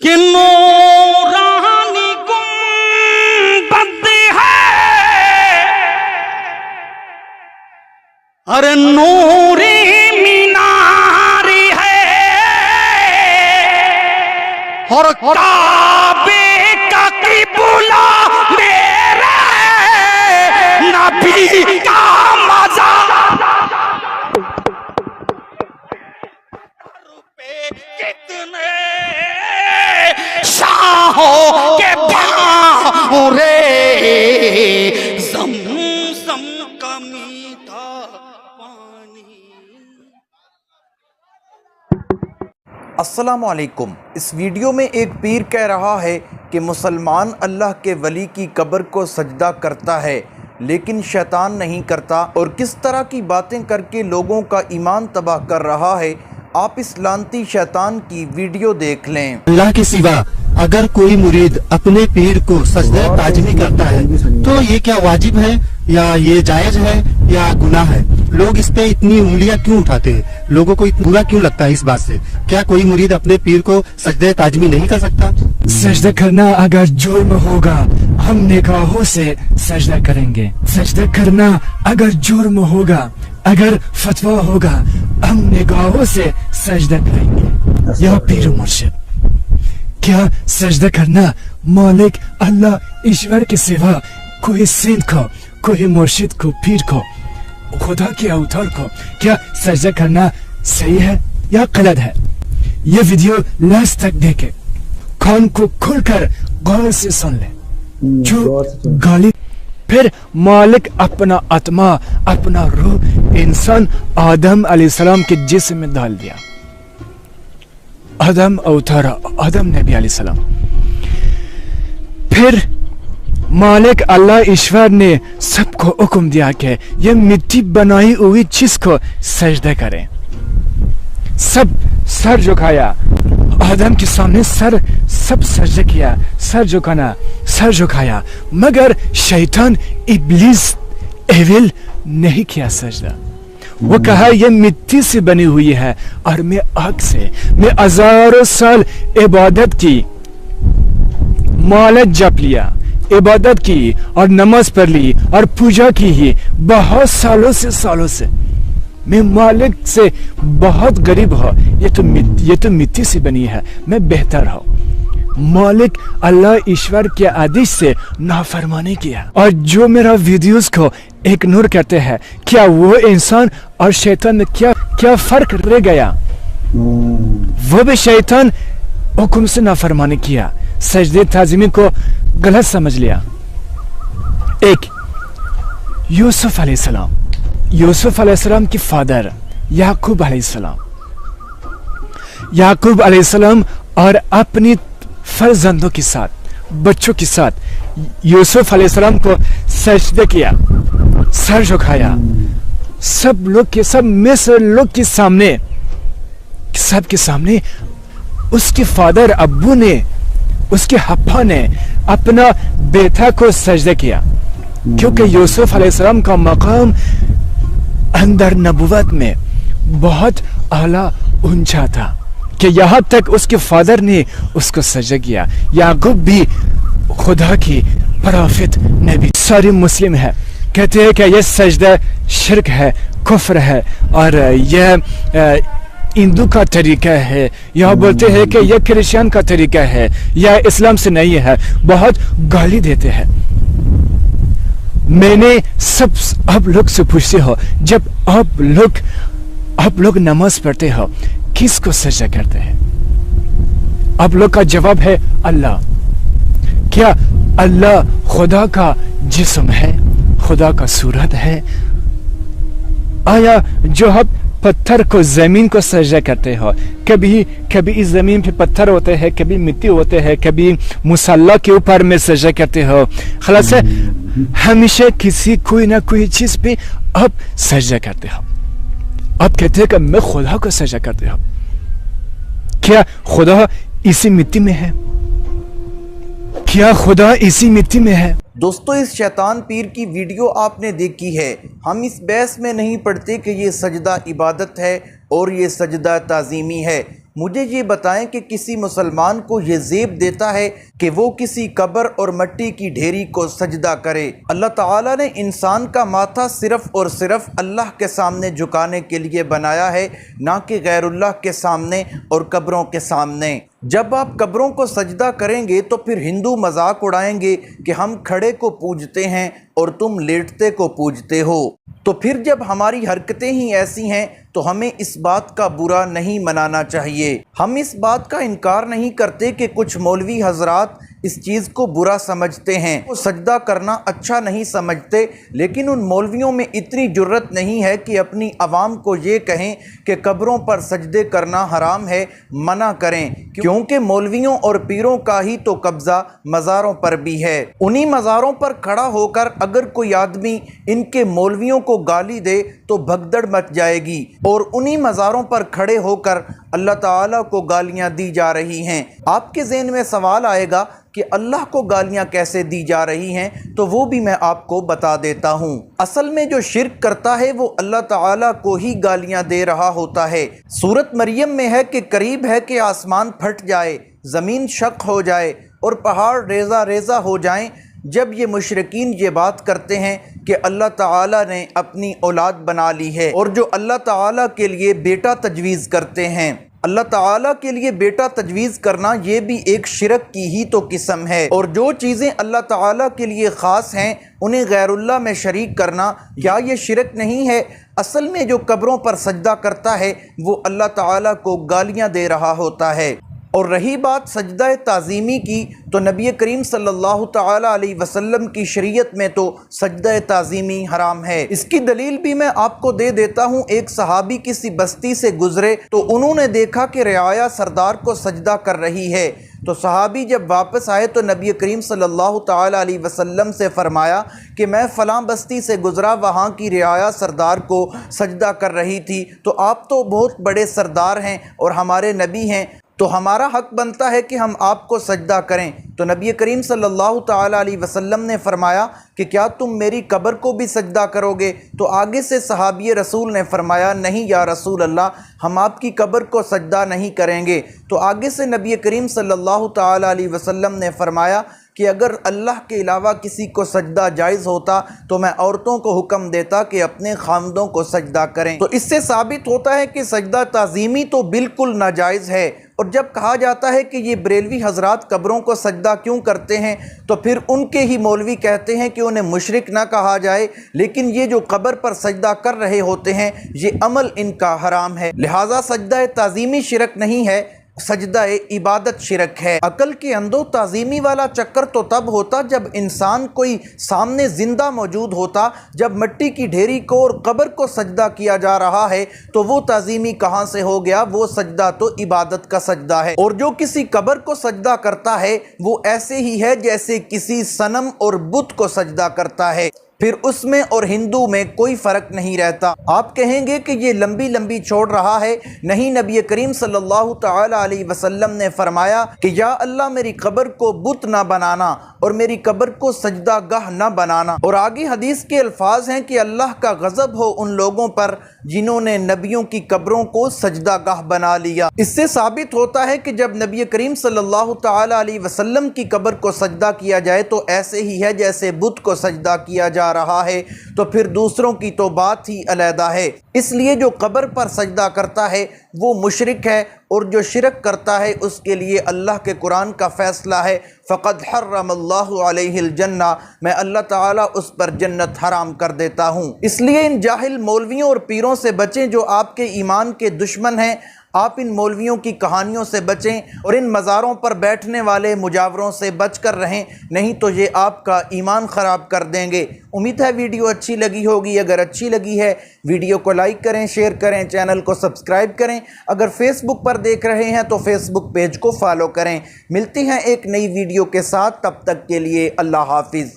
کہ نورانی گنبد ہے، ارے نوری مینار ہے، اور کعبے کا قبلہ میرے نبی کا مزار پہ کتنے شاہوں کے پاؤں رے زمزم کا میٹھا پانی۔ السلام علیکم۔ اس ویڈیو میں ایک پیر کہہ رہا ہے کہ مسلمان اللہ کے ولی کی قبر کو سجدہ کرتا ہے لیکن شیطان نہیں کرتا، اور کس طرح کی باتیں کر کے لوگوں کا ایمان تباہ کر رہا ہے۔ آپ اس لعنتی شیطان کی ویڈیو دیکھ لیں۔ اللہ کے سوا اگر کوئی مرید اپنے پیر کو سجدہ تعظیمی کرتا ہے تو یہ کیا واجب ہے یا یہ جائز ہے یا گناہ ہے؟ لوگ اس پہ اتنی انگلیاں کیوں اٹھاتے ہیں؟ لوگوں کو برا کیوں لگتا ہے اس بات سے؟ کیا کوئی مرید اپنے پیر کو سجدہ تعظیمی نہیں کر سکتا؟ سجدہ کرنا اگر جرم ہوگا ہم نگاہوں سے سجدہ کریں گے۔ سجدہ کرنا اگر جرم ہوگا، اگر فتویٰ ہوگا ہم نگاہوں سے سجدہ کریں گے۔ یا پیر و مرشد، کیا سجدہ کرنا مالک اللہ ایشور کے سوا کوئی سینٹ کو، کوئی مرشد کو، پیر کو، خدا کے اوتار کو کیا سجدہ کرنا صحیح ہے یا غلط ہے؟ یہ ویڈیو لاسٹ تک دیکھیں، کان کو کھول کر غور سے سن لیں۔ جو گالی پھر مالک اپنا آتما، اپنا روح انسان آدم علیہ السلام کے جسم میں ڈال دیا۔ آدم اوتارا، آدم نبی علیہ السلام۔ پھر مالک اللہ ایشور نے سب کو حکم دیا کہ یہ مٹی بنائی ہوئی چیز کو سجدہ کریں۔ سب سر جھکایا، آدم کے سامنے سب سجدہ کیا، سر جھکایا، مگر شیطان ابلیس ایول نہیں کیا سجدہ۔ وہ کہا یہ مٹی سے بنی ہوئی ہے اور میں آگ سے، میں ہزاروں سال عبادت کی، مالک جپ لیا، عبادت کی اور نماز پڑھ لی اور پوجا کی ہی بہت سالوں سے میں مالک سے بہت غریب ہوں، یہ تو مٹی سے بنی ہے، میں بہتر ہوں۔ مالک اللہ ایشور کے آدیش سے نافرمانی کیا، اور جو میرا ویڈیوز کو اگنور کرتے ہیں، کیا وہ انسان اور شیطان میں کیا فرق رہ گیا؟ وہ بھی شیطان حکم سے نافرمانی کیا، سجدے تعظیمی کو غلط سمجھ لیا۔ ایک یوسف علیہ السلام کی فادر یعقوب علیہ السلام اور اپنی فرزندوں کے ساتھ، بچوں کے ساتھ یوسف علیہ السلام کو سجدہ کیا، سر جھکایا، سب مصر لوگ کے سامنے، سب کے سامنے اس کے فادر ابو نے، اس کے ابا نے اپنا بیٹا کو سجدہ کیا، کیونکہ یوسف علیہ السلام کا مقام اندر نبوت میں بہت اعلیٰ اونچا تھا کہ یہاں تک اس کے فادر نے اس کو سجدہ کیا۔ یعقوب بھی خدا کی پرافت نبی، سارے مسلم ہے، کہتے ہیں کہ یہ سجدہ شرک ہے، کفر ہے، اور یہ ہندو کا طریقہ ہے، یا بولتے ہیں کہ یہ کرسچن کا طریقہ ہے، یا اسلام سے نہیں ہے، بہت گالی دیتے ہیں۔ میں نے آپ لوگ سے پوچھتے ہو، جب آپ لوگ نماز پڑھتے ہو کس کو سجدہ کرتے ہیں؟ آپ لوگ کا جواب ہے اللہ۔ کیا اللہ خدا کا جسم ہے، خدا کا صورت ہے؟ آیا جو آپ پتھر کو، زمین کو سجدہ کرتے ہو، کبھی اس زمین پہ پتھر ہوتے ہیں، کبھی مٹی ہوتے ہیں، کبھی مصلی کے اوپر میں سجدہ کرتے ہو، خلاص ہمیشہ کوئی نہ کوئی چیز پہ آپ سجدہ کرتے ہو۔ آپ کہتے ہیں کہ میں خدا کو سجدہ کرتے ہوں۔ کیا خدا اسی مٹی میں ہے؟ کیا خدا اسی مٹی میں ہے؟ دوستو، اس شیطان پیر کی ویڈیو آپ نے دیکھی ہے۔ ہم اس بحث میں نہیں پڑھتے کہ یہ سجدہ عبادت ہے اور یہ سجدہ تعظیمی ہے۔ مجھے یہ بتائیں کہ کسی مسلمان کو یہ زیب دیتا ہے کہ وہ کسی قبر اور مٹی کی ڈھیری کو سجدہ کرے۔ اللہ تعالیٰ نے انسان کا ماتھا صرف اور صرف اللہ کے سامنے جھکانے کے لیے بنایا ہے، نہ کہ غیر اللہ کے سامنے اور قبروں کے سامنے۔ جب آپ قبروں کو سجدہ کریں گے تو پھر ہندو مذاق اڑائیں گے کہ ہم کھڑے کو پوجتے ہیں اور تم لیٹتے کو پوجتے ہو۔ تو پھر جب ہماری حرکتیں ہی ایسی ہیں تو ہمیں اس بات کا برا نہیں منانا چاہیے۔ ہم اس بات کا انکار نہیں کرتے کہ کچھ مولوی حضرات اس چیز کو برا سمجھتے ہیں، وہ سجدہ کرنا اچھا نہیں سمجھتے، لیکن ان مولویوں میں اتنی جرت نہیں ہے کہ اپنی عوام کو یہ کہیں کہ قبروں پر سجدے کرنا حرام ہے، منع کریں، کیونکہ مولویوں اور پیروں کا ہی تو قبضہ مزاروں پر بھی ہے۔ انہی مزاروں پر کھڑا ہو کر اگر کوئی آدمی ان کے مولویوں کو گالی دے تو بھگدڑ مچ جائے گی، اور انہی مزاروں پر کھڑے ہو کر اللہ تعالیٰ کو گالیاں دی جا رہی ہیں۔ آپ کے ذہن میں سوال آئے گا کہ اللہ کو گالیاں کیسے دی جا رہی ہیں، تو وہ بھی میں آپ کو بتا دیتا ہوں۔ اصل میں جو شرک کرتا ہے وہ اللہ تعالیٰ کو ہی گالیاں دے رہا ہوتا ہے۔ سورۃ مریم میں ہے کہ قریب ہے کہ آسمان پھٹ جائے، زمین شق ہو جائے اور پہاڑ ریزہ ریزہ ہو جائیں، جب یہ مشرکین یہ بات کرتے ہیں کہ اللہ تعالیٰ نے اپنی اولاد بنا لی ہے، اور جو اللہ تعالیٰ کے لیے بیٹا تجویز کرتے ہیں۔ اللہ تعالیٰ کے لیے بیٹا تجویز کرنا یہ بھی ایک شرک کی ہی تو قسم ہے، اور جو چیزیں اللہ تعالیٰ کے لیے خاص ہیں انہیں غیر اللہ میں شریک کرنا یا یہ شرک نہیں ہے؟ اصل میں جو قبروں پر سجدہ کرتا ہے وہ اللہ تعالیٰ کو گالیاں دے رہا ہوتا ہے۔ اور رہی بات سجدہ تعظیمی کی، تو نبی کریم صلی اللہ تعالیٰ علیہ وسلم کی شریعت میں تو سجدہ تعظیمی حرام ہے۔ اس کی دلیل بھی میں آپ کو دے دیتا ہوں۔ ایک صحابی کسی بستی سے گزرے تو انہوں نے دیکھا کہ رعایا سردار کو سجدہ کر رہی ہے، تو صحابی جب واپس آئے تو نبی کریم صلی اللہ تعالیٰ علیہ وسلم سے فرمایا کہ میں فلاں بستی سے گزرا، وہاں کی رعایا سردار کو سجدہ کر رہی تھی، تو آپ تو بہت بڑے سردار ہیں اور ہمارے نبی ہیں، تو ہمارا حق بنتا ہے کہ ہم آپ کو سجدہ کریں۔ تو نبی کریم صلی اللہ تعالیٰ علیہ وسلم نے فرمایا کہ کیا تم میری قبر کو بھی سجدہ کرو گے؟ تو آگے سے صحابی رسول نے فرمایا نہیں یا رسول اللہ، ہم آپ کی قبر کو سجدہ نہیں کریں گے۔ تو آگے سے نبی کریم صلی اللہ تعالیٰ علیہ وسلم نے فرمایا کہ اگر اللہ کے علاوہ کسی کو سجدہ جائز ہوتا تو میں عورتوں کو حکم دیتا کہ اپنے خامدوں کو سجدہ کریں۔ تو اس سے ثابت ہوتا ہے کہ سجدہ تعظیمی تو بالکل ناجائز ہے۔ اور جب کہا جاتا ہے کہ یہ بریلوی حضرات قبروں کو سجدہ کیوں کرتے ہیں، تو پھر ان کے ہی مولوی کہتے ہیں کہ انہیں مشرک نہ کہا جائے، لیکن یہ جو قبر پر سجدہ کر رہے ہوتے ہیں یہ عمل ان کا حرام ہے، لہٰذا سجدہ تعظیمی شرک نہیں ہے، سجدہ عبادت شرک ہے۔ عقل کے اندھو تعظیمی والا چکر تو تب ہوتا جب انسان کوئی سامنے زندہ موجود ہوتا، جب مٹی کی ڈھیری کو اور قبر کو سجدہ کیا جا رہا ہے تو وہ تعظیمی کہاں سے ہو گیا؟ وہ سجدہ تو عبادت کا سجدہ ہے، اور جو کسی قبر کو سجدہ کرتا ہے وہ ایسے ہی ہے جیسے کسی صنم اور بت کو سجدہ کرتا ہے، پھر اس میں اور ہندو میں کوئی فرق نہیں رہتا۔ آپ کہیں گے کہ یہ لمبی لمبی چھوڑ رہا ہے، نہیں، نبی کریم صلی اللہ تعالیٰ علیہ وسلم نے فرمایا کہ یا اللہ میری قبر کو بت نہ بنانا اور میری قبر کو سجدہ گاہ نہ بنانا، اور آگے حدیث کے الفاظ ہیں کہ اللہ کا غضب ہو ان لوگوں پر جنہوں نے نبیوں کی قبروں کو سجدہ گاہ بنا لیا۔ اس سے ثابت ہوتا ہے کہ جب نبی کریم صلی اللہ تعالیٰ علیہ وسلم کی قبر کو سجدہ کیا جائے تو ایسے ہی ہے جیسے بت کو سجدہ کیا جا رہا ہے، تو پھر دوسروں کی تو بات ہی علیحدہ ہے۔ اس لیے جو قبر پر سجدہ کرتا ہے وہ مشرک ہے، اور جو شرک کرتا ہے اس کے لیے اللہ کے قرآن کا فیصلہ ہے فقد حرم اللہ علیہ الجنہ، میں اللہ تعالیٰ اس پر جنت حرام کر دیتا ہوں۔ اس لیے ان جاہل مولویوں اور پیروں سے بچیں جو آپ کے ایمان کے دشمن ہیں۔ آپ ان مولویوں کی کہانیوں سے بچیں اور ان مزاروں پر بیٹھنے والے مجاوروں سے بچ کر رہیں، نہیں تو یہ آپ کا ایمان خراب کر دیں گے۔ امید ہے ویڈیو اچھی لگی ہوگی۔ اگر اچھی لگی ہے ویڈیو کو لائک کریں، شیئر کریں، چینل کو سبسکرائب کریں۔ اگر فیس بک پر دیکھ رہے ہیں تو فیس بک پیج کو فالو کریں۔ ملتی ہیں ایک نئی ویڈیو کے ساتھ، تب تک کے لیے اللہ حافظ۔